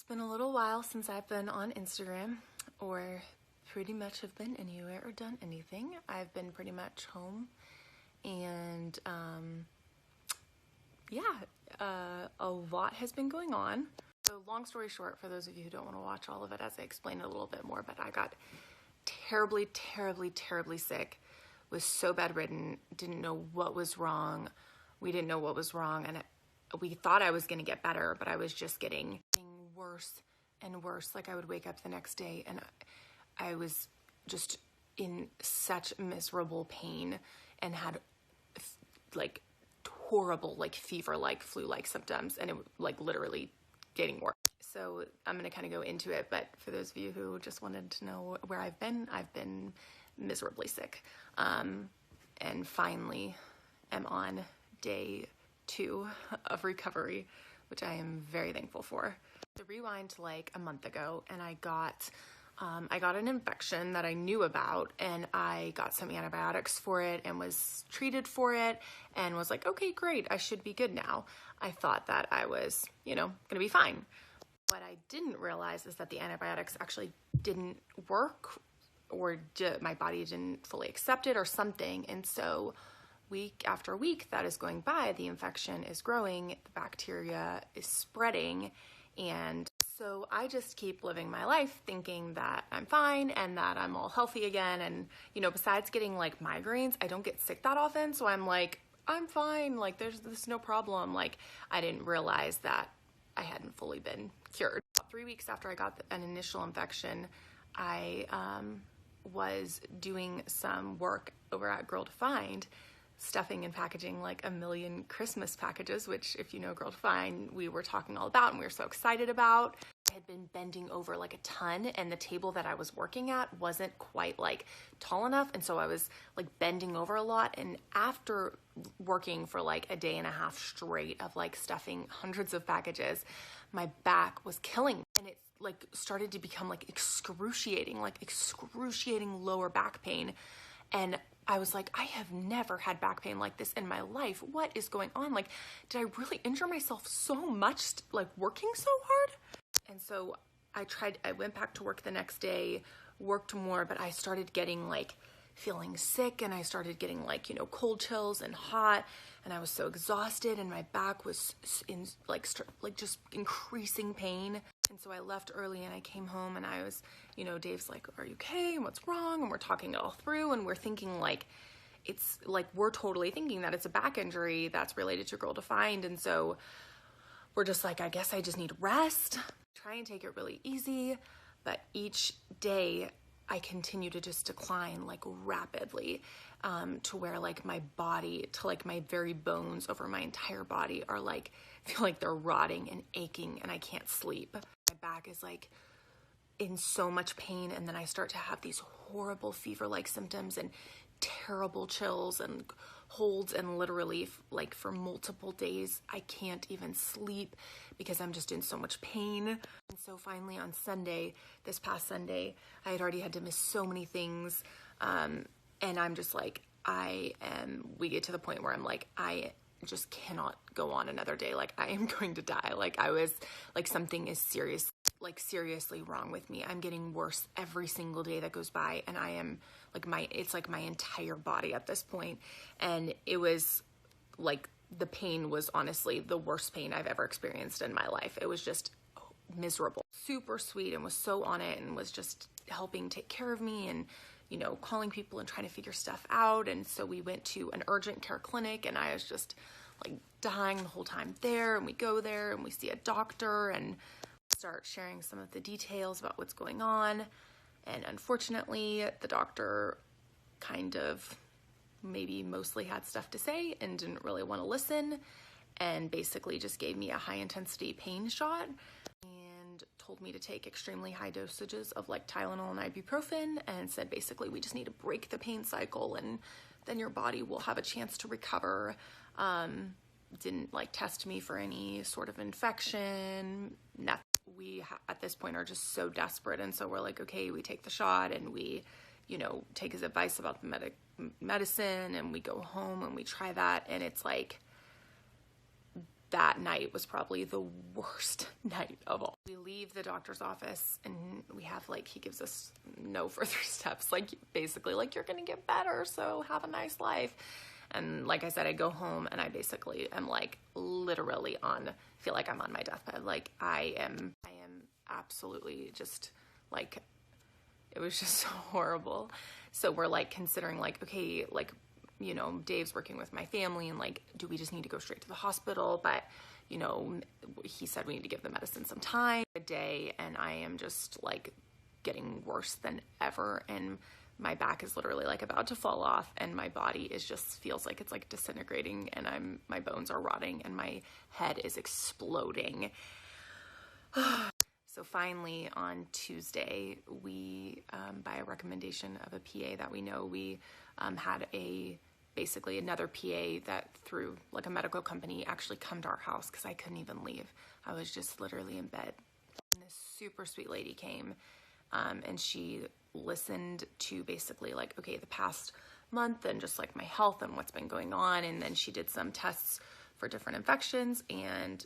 been a little while since I've been on Instagram or pretty much have been anywhere or done anything. I've been pretty much home and a lot has been going on. So long story short, for those of you who don't want to watch all of it as I explain it a little bit more, but I got terribly, terribly, terribly sick, was so bedridden, didn't know what was wrong. We didn't know what was wrong, and we thought I was going to get better, but I was just getting worse and worse. Like I would wake up the next day and I was just in such miserable pain and had like horrible, like fever-like, flu-like symptoms, and it like literally getting worse. So I'm going to kind of go into it, but for those of you who just wanted to know where I've been miserably sick. And finally am on day 2 of recovery, which I am very thankful for. To rewind to like a month ago, and I got an infection that I knew about, and I got some antibiotics for it and was treated for it and was like, okay, great, I should be good now. I thought that I was, gonna be fine. What I didn't realize is that the antibiotics actually didn't work, or my body didn't fully accept it or something. And so week after week that is going by, the infection is growing, the bacteria is spreading, and so I just keep living my life thinking that I'm fine and that I'm all healthy again. And, besides getting like migraines, I don't get sick that often. So I'm like, I'm fine. Like there's no problem. Like I didn't realize that I hadn't fully been cured. About 3 weeks after I got an initial infection, I was doing some work over at Girl Defined, stuffing and packaging like a million Christmas packages, which if you know Girl Defined, we were talking all about and we were so excited about. I had been bending over like a ton, and the table that I was working at wasn't quite like tall enough, and so I was like bending over a lot. And after working for like a day and a half straight of like stuffing hundreds of packages, my back was killing me, and it like started to become like excruciating lower back pain. And I was like, I have never had back pain like this in my life. What is going on? Like, did I really injure myself so much, like working so hard? And so I went back to work the next day, worked more, but I started getting like feeling sick, and I started getting like, cold chills and hot, and I was so exhausted, and my back was in like just increasing pain. And so I left early and I came home, and I was, Dave's like, are you okay? What's wrong? And we're talking it all through, and we're thinking like, it's like, we're totally thinking that it's a back injury that's related to Girl Defined. And so we're just like, I guess I just need rest, try and take it really easy. But each day I continue to just decline like rapidly, to where like my body, to like my very bones over my entire body are like, feel like they're rotting and aching, and I can't sleep. My back is like in so much pain, and then I start to have these horrible fever-like symptoms and terrible chills and holds, and literally like for multiple days I can't even sleep because I'm just in so much pain. And so finally on Sunday, this past Sunday, I had already had to miss so many things, and I'm just like, we get to the point where I'm like, I just cannot go on another day. Like I am going to die. Like I was like, something is seriously wrong with me. I'm getting worse every single day that goes by, and I am like it's like my entire body at this point. And it was like, the pain was honestly the worst pain I've ever experienced in my life. It was just miserable. Super sweet, and was so on it, and was just helping take care of me, and calling people and trying to figure stuff out. And so we went to an urgent care clinic, and I was just like dying the whole time there. And we go there and we see a doctor and start sharing some of the details about what's going on. And unfortunately, the doctor kind of maybe mostly had stuff to say and didn't really want to listen, and basically just gave me a high intensity pain shot and told me to take extremely high dosages of like Tylenol and ibuprofen, and said basically we just need to break the pain cycle and then your body will have a chance to recover. Didn't like test me for any sort of infection, nothing. We at this point are just so desperate, and so we're like, okay, we take the shot, and we take his advice about the medicine, and we go home and we try that, and it's like that night was probably the worst night of all. We leave the doctor's office and we have like, he gives us no further steps, like basically like, you're going to get better, so have a nice life. And like I said, I go home and I basically am like literally feel like I'm on my deathbed. Like I am absolutely just like, it was just so horrible. So we're like considering like, okay, like, you know, Dave's working with my family and like, do we just need to go straight to the hospital? But, you know, he said we need to give the medicine some time, a day, and I am just like getting worse than ever. And my back is literally like about to fall off and my body is just feels like it's like disintegrating and my bones are rotting and my head is exploding. So finally on Tuesday, we, by a recommendation of a PA that we know, we had basically another PA that through like a medical company actually come to our house because I couldn't even leave. I was just literally in bed. And this super sweet lady came and she listened to basically like, okay, the past month and just like my health and what's been going on. And then she did some tests for different infections and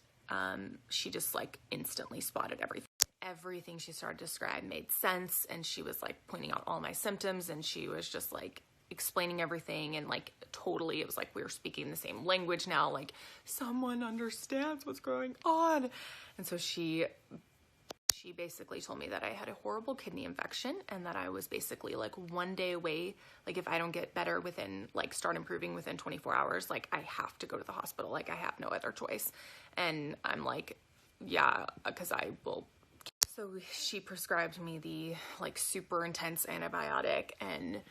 she just like instantly spotted everything. Everything she started to describe made sense, and she was like pointing out all my symptoms, and she was just like explaining everything, and like totally it was like we were speaking the same language now, like someone understands what's going on. And so she basically told me that I had a horrible kidney infection and that I was basically like 1 day away, like if I don't get better within like start improving within 24 hours, like I have to go to the hospital, like I have no other choice. And I'm like, yeah, because I will. So she prescribed me the like super intense antibiotic and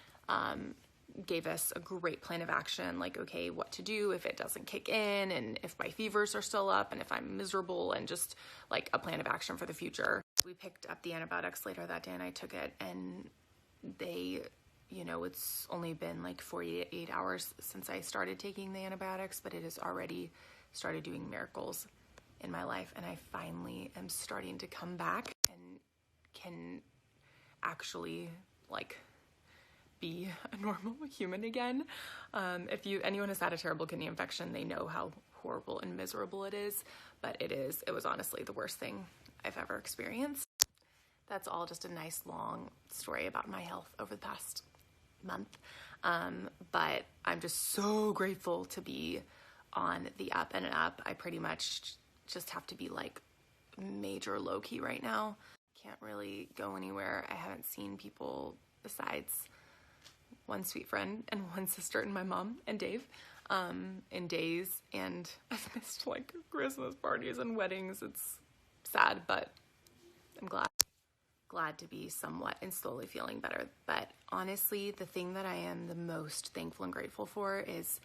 gave us a great plan of action, like, okay, what to do if it doesn't kick in and if my fevers are still up and if I'm miserable, and just like a plan of action for the future. We picked up the antibiotics later that day and I took it, and they, you know, it's only been like 48 hours since I started taking the antibiotics, but it has already started doing miracles in my life, and I finally am starting to come back and can actually like be a normal human again. If anyone has had a terrible kidney infection, they know how horrible and miserable it is, but it was honestly the worst thing I've ever experienced. That's all just a nice long story about my health over the past month. But I'm just so grateful to be on the up and up. I pretty much just have to be like major low key right now. Can't really go anywhere. I haven't seen people besides one sweet friend and one sister and my mom and Dave in days, and I've missed like Christmas parties and weddings. It's sad, but I'm glad to be somewhat and slowly feeling better. But honestly, the thing that I am the most thankful and grateful for is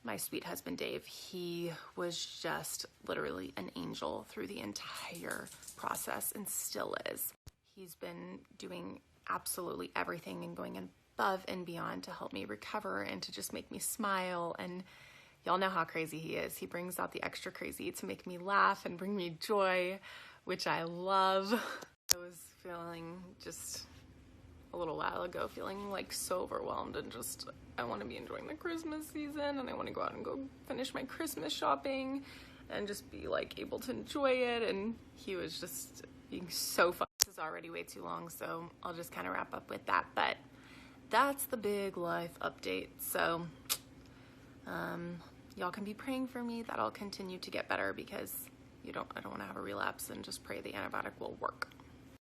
my sweet husband, Dave. He was just literally an angel through the entire process and still is. He's been doing absolutely everything and going above and beyond to help me recover and to just make me smile. And y'all know how crazy he is. He brings out the extra crazy to make me laugh and bring me joy, which I love. I was feeling just a little while ago, feeling like so overwhelmed and just, I want to be enjoying the Christmas season and I want to go out and go finish my Christmas shopping and just be like able to enjoy it. And he was just being so fun. This is already way too long, so I'll just kind of wrap up with that. But that's the big life update. So y'all can be praying for me that I'll continue to get better, because I don't want to have a relapse, and just pray the antibiotic will work.